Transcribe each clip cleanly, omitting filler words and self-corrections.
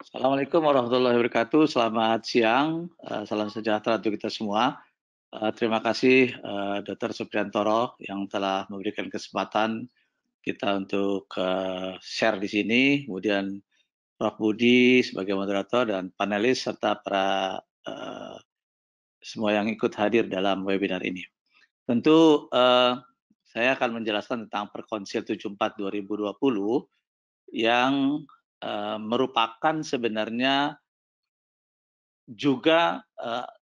Assalamualaikum warahmatullahi wabarakatuh. Selamat siang, salam sejahtera untuk kita semua. Terima kasih, Dr. Supriantoro yang telah memberikan kesempatan kita untuk, share di sini, kemudian Prof. Budi sebagai moderator dan panelis serta para, semua yang ikut hadir dalam webinar ini. Tentu, saya akan menjelaskan tentang Perkonsil 74 2020 yang, merupakan sebenarnya juga,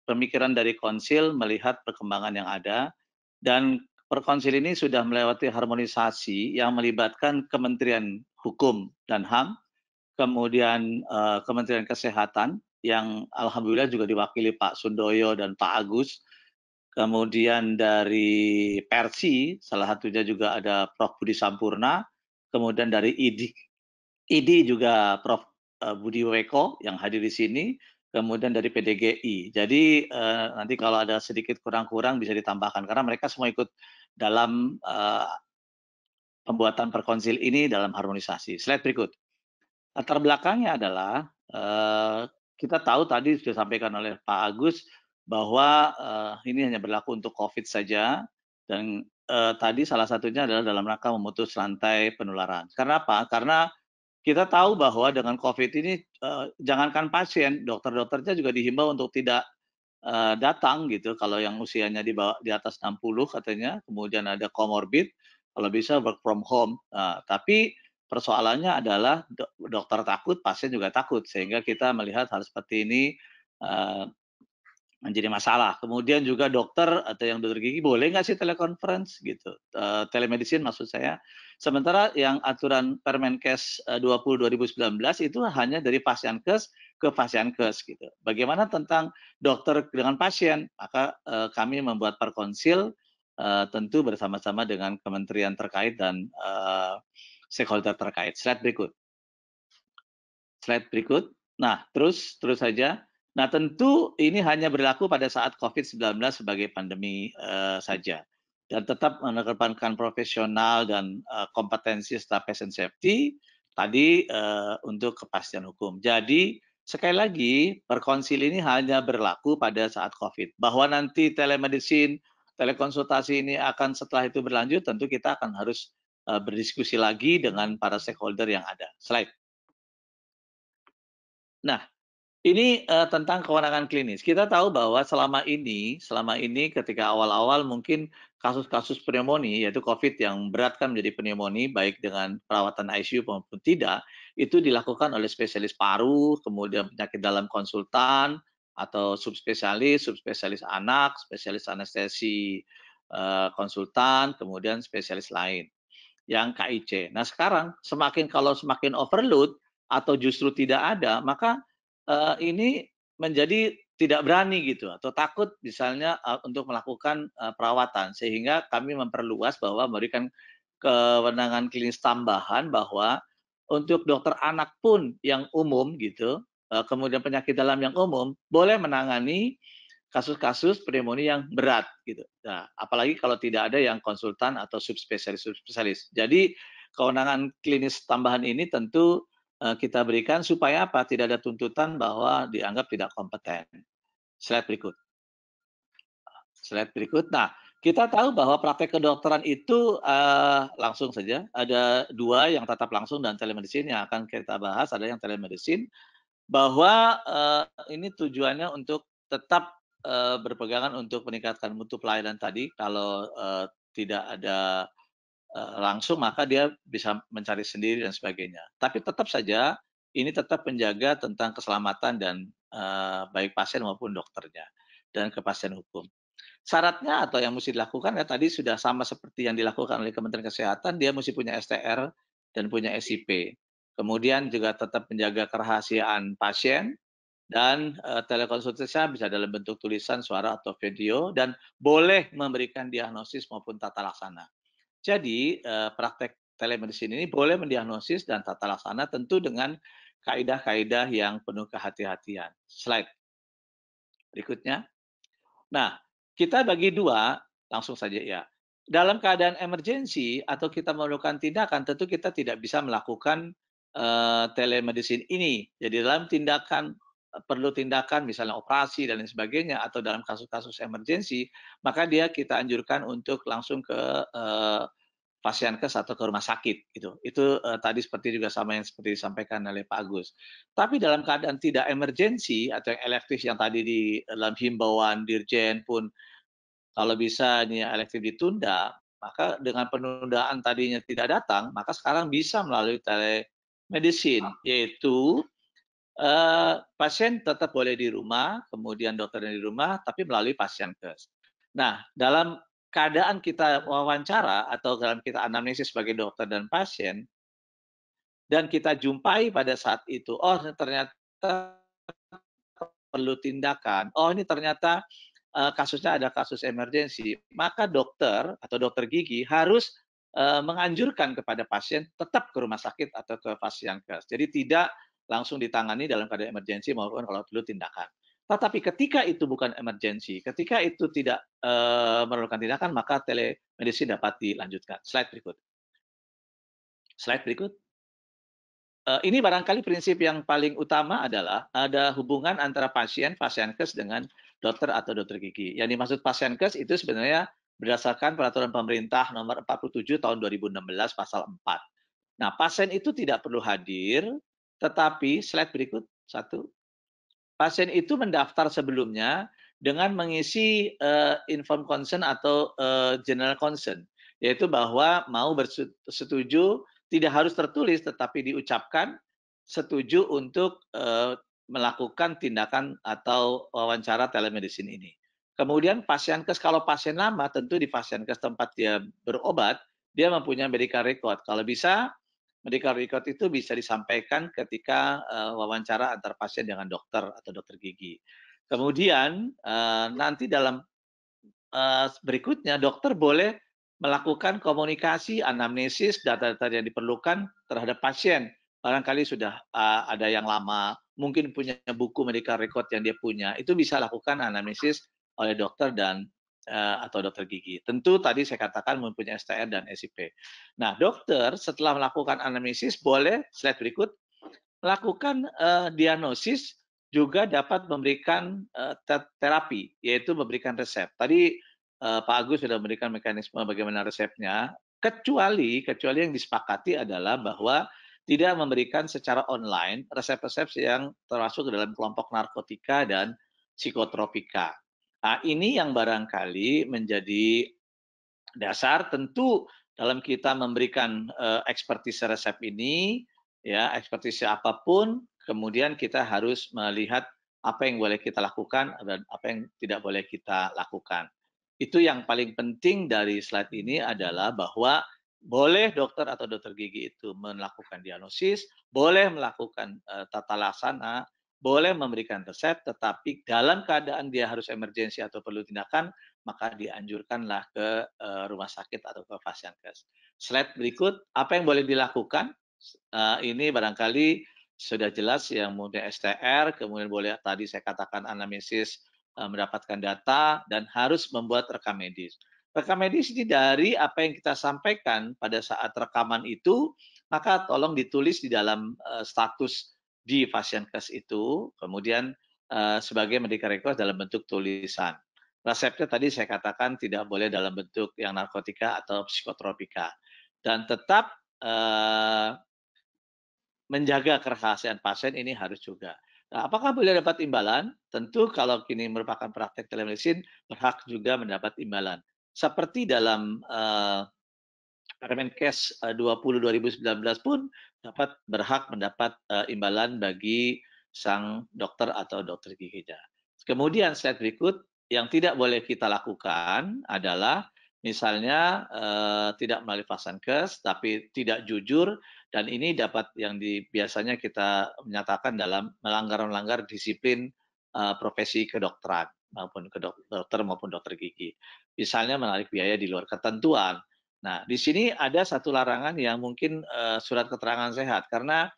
pemikiran dari konsil melihat perkembangan yang ada dan perkonsil ini sudah melewati harmonisasi yang melibatkan Kementerian Hukum dan HAM, kemudian, Kementerian Kesehatan yang alhamdulillah juga diwakili Pak Sundoyo dan Pak Agus, kemudian dari Persi, salah satunya juga ada Prof. Budi Sampurna, kemudian dari ID juga Prof. Budi Weko yang hadir di sini, kemudian dari PDGI. Jadi nanti kalau ada sedikit kurang-kurang bisa ditambahkan karena mereka semua ikut dalam pembuatan perkonsil ini dalam harmonisasi. Slide berikut. Latar belakangnya adalah kita tahu tadi sudah disampaikan oleh Pak Agus bahwa ini hanya berlaku untuk COVID saja dan tadi salah satunya adalah dalam rangka memutus rantai penularan. Karena apa? Karena kita tahu bahwa dengan COVID ini, jangankan pasien, dokter-dokternya juga dihimbau untuk tidak, datang gitu, kalau yang usianya di atas 60 katanya, kemudian ada comorbid, kalau bisa work from home. Tapi persoalannya adalah dokter takut, pasien juga takut, sehingga kita melihat hal seperti ini, eee, menjadi masalah. Kemudian juga dokter atau yang dokter gigi boleh nggak sih teleconference gitu, telemedicine maksud saya. Sementara yang aturan Permenkes 20 2019 itu hanya dari Pasienkes ke Pasienkes gitu. Bagaimana tentang dokter dengan pasien? Maka kami membuat perkonsil tentu bersama-sama dengan kementerian terkait dan stakeholder terkait. Slide berikut. Slide berikut. Nah, terus saja. Nah, tentu ini hanya berlaku pada saat COVID-19 sebagai pandemi saja. Dan tetap mengedepankan profesional dan kompetensi serta patient safety tadi untuk kepastian hukum. Jadi, sekali lagi, perkonsil ini hanya berlaku pada saat COVID. Bahwa nanti telemedicine, telekonsultasi ini akan setelah itu berlanjut, tentu kita akan harus berdiskusi lagi dengan para stakeholder yang ada. Slide. Nah, ini tentang kewenangan klinis. Kita tahu bahwa selama ini ketika awal-awal mungkin kasus-kasus pneumonia, yaitu COVID yang berat kan menjadi pneumonia, baik dengan perawatan ICU maupun tidak, itu dilakukan oleh spesialis paru, kemudian penyakit dalam konsultan, atau subspesialis anak, spesialis anestesi konsultan, kemudian spesialis lain yang KIC. Nah sekarang semakin overload atau justru tidak ada, maka ini menjadi tidak berani gitu atau takut misalnya untuk melakukan perawatan sehingga kami memperluas bahwa memberikan kewenangan klinis tambahan bahwa untuk dokter anak pun yang umum gitu, kemudian penyakit dalam yang umum boleh menangani kasus-kasus pneumonia yang berat gitu. Nah, apalagi kalau tidak ada yang konsultan atau subspesialis. Jadi kewenangan klinis tambahan ini tentu kita berikan supaya apa? Tidak ada tuntutan bahwa dianggap tidak kompeten. Slide berikut. Slide berikut. Nah, kita tahu bahwa praktek kedokteran itu langsung saja. Ada dua yang tatap langsung dan telemedicine yang akan kita bahas. Ada yang telemedicine bahwa ini tujuannya untuk tetap berpegangan untuk meningkatkan mutu pelayanan tadi. Kalau tidak ada langsung maka dia bisa mencari sendiri dan sebagainya. Tapi tetap saja ini tetap menjaga tentang keselamatan dan baik pasien maupun dokternya dan kepastian hukum. Syaratnya atau yang mesti dilakukan ya tadi sudah sama seperti yang dilakukan oleh Kementerian Kesehatan, dia mesti punya STR dan punya SIP. Kemudian juga tetap menjaga kerahasiaan pasien dan telekonsultasinya bisa dalam bentuk tulisan, suara atau video dan boleh memberikan diagnosis maupun tata laksana. Jadi praktek telemedicine ini boleh mendiagnosis dan tata laksana tentu dengan kaidah-kaidah yang penuh kehati-hatian. Slide berikutnya. Nah, kita bagi dua, langsung saja ya. Dalam keadaan emergensi atau kita memerlukan tindakan, tentu kita tidak bisa melakukan telemedicine ini. Jadi dalam perlu tindakan misalnya operasi dan lain sebagainya atau dalam kasus-kasus emergensi, maka kita anjurkan untuk langsung ke Pasienkes atau ke rumah sakit gitu. Itu tadi seperti juga sama yang seperti disampaikan oleh Pak Agus. Tapi dalam keadaan tidak emergensi atau yang elektif yang tadi di dalam himbauan Dirjen pun kalau bisa ini yang elektif ditunda, maka dengan penundaan tadinya tidak datang, maka sekarang bisa melalui telemedicine, yaitu pasien tetap boleh di rumah, kemudian dokternya di rumah, tapi melalui Pasienkes. Nah, dalam keadaan kita wawancara atau dalam kita anamnesis sebagai dokter dan pasien, dan kita jumpai pada saat itu, oh ternyata perlu tindakan, oh ini ternyata kasusnya ada kasus emergensi, maka dokter atau dokter gigi harus menganjurkan kepada pasien tetap ke rumah sakit atau ke Pasienkes. Jadi tidak langsung ditangani dalam keadaan emergensi maupun kalau perlu tindakan. Tetapi ketika itu bukan emergensi, ketika itu tidak memerlukan tindakan, maka telemedicine dapat dilanjutkan. Slide berikut. Slide berikut. Ini barangkali prinsip yang paling utama adalah ada hubungan antara pasien, Pasienkes dengan dokter atau dokter gigi. Yang dimaksud Pasienkes itu sebenarnya berdasarkan peraturan pemerintah nomor 47 tahun 2016 pasal 4. Nah, pasien itu tidak perlu hadir, tetapi slide berikut satu. Pasien itu mendaftar sebelumnya dengan mengisi inform consent atau general consent, yaitu bahwa mau bersetuju tidak harus tertulis tetapi diucapkan setuju untuk melakukan tindakan atau wawancara telemedicine ini. Kemudian Pasienkes, kalau pasien lama tentu di Pasienkes tempat dia berobat, dia mempunyai medical record. Kalau bisa medical record itu bisa disampaikan ketika wawancara antar pasien dengan dokter atau dokter gigi. Kemudian nanti dalam berikutnya dokter boleh melakukan komunikasi, anamnesis, data-data yang diperlukan terhadap pasien. Barangkali sudah ada yang lama, mungkin punya buku medical record yang dia punya, itu bisa lakukan anamnesis oleh dokter dan atau dokter gigi. Tentu tadi saya katakan mempunyai STR dan SIP. Nah, dokter setelah melakukan anamnesis boleh slide berikut melakukan diagnosis juga dapat memberikan terapi, yaitu memberikan resep. Tadi Pak Agus sudah memberikan mekanisme bagaimana resepnya, kecuali yang disepakati adalah bahwa tidak memberikan secara online resep-resep yang termasuk dalam kelompok narkotika dan psikotropika. Nah, ini yang barangkali menjadi dasar tentu dalam kita memberikan ekspertise resep ini, ya ekspertise apapun, kemudian kita harus melihat apa yang boleh kita lakukan dan apa yang tidak boleh kita lakukan. Itu yang paling penting dari slide ini adalah bahwa boleh dokter atau dokter gigi itu melakukan diagnosis, boleh melakukan tata laksana, boleh memberikan resep, tetapi dalam keadaan dia harus emergensi atau perlu tindakan, maka dianjurkanlah ke rumah sakit atau ke Pasienkes. Slide berikut, apa yang boleh dilakukan? Ini barangkali sudah jelas yang mudah STR, kemudian boleh tadi saya katakan anamnesis mendapatkan data dan harus membuat rekam medis. Rekam medis ini dari apa yang kita sampaikan pada saat rekaman itu, maka tolong ditulis di dalam status di Pasienkes itu, kemudian sebagai medical record dalam bentuk tulisan. Resepnya tadi saya katakan tidak boleh dalam bentuk yang narkotika atau psikotropika. Dan tetap menjaga kerahasiaan pasien ini harus juga. Nah, apakah boleh dapat imbalan? Tentu kalau kini merupakan praktek telemedicine, berhak juga mendapat imbalan. Seperti dalam Permenkes 20 2019 pun berhak mendapat imbalan bagi sang dokter atau dokter giginya. Kemudian slide berikut, yang tidak boleh kita lakukan adalah misalnya tidak melalui Pasienkes tapi tidak jujur, dan ini dapat yang biasanya kita menyatakan dalam melanggar disiplin profesi kedokteran maupun ke dokter maupun dokter gigi. Misalnya menarik biaya di luar ketentuan. Nah, di sini ada satu larangan yang mungkin surat keterangan sehat, karena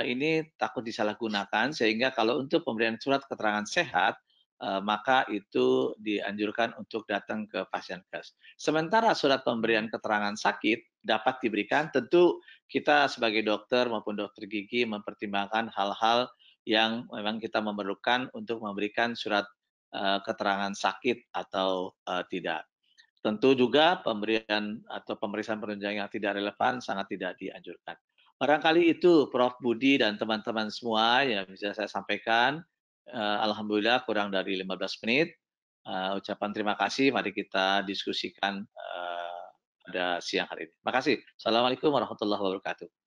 ini takut disalahgunakan, sehingga kalau untuk pemberian surat keterangan sehat, maka itu dianjurkan untuk datang ke Pasienkes. Sementara surat pemberian keterangan sakit dapat diberikan, tentu kita sebagai dokter maupun dokter gigi mempertimbangkan hal-hal yang memang kita memerlukan untuk memberikan surat keterangan sakit atau tidak. Tentu juga pemberian atau pemeriksaan penunjang yang tidak relevan sangat tidak dianjurkan. Barangkali itu Prof. Budi dan teman-teman semua yang bisa saya sampaikan. Alhamdulillah kurang dari 15 menit. Ucapan terima kasih, mari kita diskusikan pada siang hari ini. Terima kasih. Assalamualaikum warahmatullahi wabarakatuh.